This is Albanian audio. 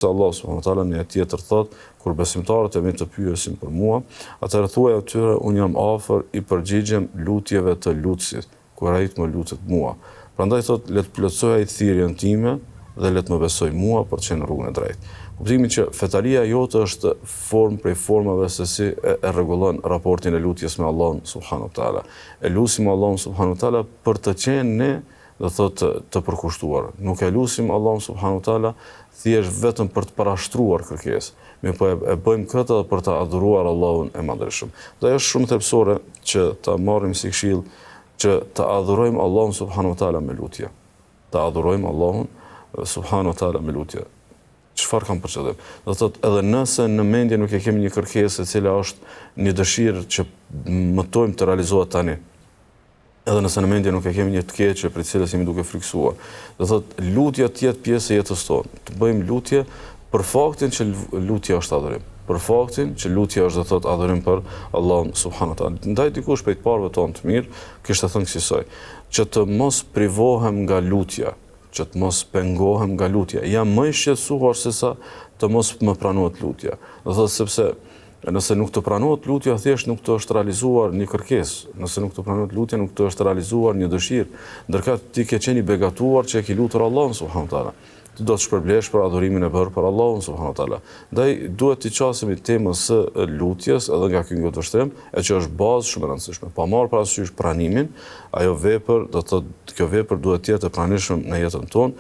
Allah subhanahu wa taala në ajet tjetër thot, kur besimtarët e mi të pyesin për mua, atëherë thuaj atyre, unë jam afër i përgjigjem lutjeve të lutësit, kur ai të më lutet mua. Prandaj thot, le të plotësoj ai thirrjen time dhe le të më besoj mua për të qenë në rrugën e drejtë. Kuptimi që fetalia jote është formë prej formave se si e rregullon raportin e lutjes me Allahun subhanahu wa taala. E lutim Allahun subhanahu wa taala për të qenë ne, do thot, të përkushtuar. Nuk e lutim Allahun subhanahu wa taala thjesht vetëm për të parashtruar kërkesë, mirë po e bëjmë këtë edhe për të adhuruar Allahun e Madhërisht. Dhe është shumë thelbësore që ta marrim si këshill që të adhurojmë Allahun subhanahu wa taala me lutje. Të adhurojmë Allahun subhanahu wa taala me lutje. Çfarë kam për qëllim? Do thotë edhe nëse në mendje nuk e kemi një kërkesë e cila është një dëshirë që mëtojmë të realizohet tani, edhe nëse në mendje nuk e kemi një të keqe për cilës jemi duke friksuar. Do thotë lutja të jetë pjesë e jetës tonë. Të bëjmë lutje për faktin që lutja është adhurim. Për faktin që lutja është, do thotë, adhurim për Allahun subhanahu wa taala. Ndaj dikush prej të parëve tonë të mirë, kishte thënë kësaj, që të mos privohem nga lutja, që të mos pengohem nga lutja. Jam më i shqetësuar se sa të mos më pranohet lutja. Do thotë sepse nëse nuk të pranohet lutja, thjesht nuk të është realizuar një kërkesë. Nëse nuk të pranohet lutja, nuk të është realizuar një dëshirë. Ndërka ti ke qenë i begatuar që e ke lutur Allahun subhanahu wa taala. Ti do të shpërblesh për adhurimin e bërë për Allahun subhanahu wa taala. Ndaj duhet të qasemi temës së lutjes edhe nga ky ngutështrim, e që është bazë shumë e rëndësishme. Pa marrë parasysh pranimin, ajo vepër, do të thotë kjo vepër duhet të jetë e pranishme në jetën tonë.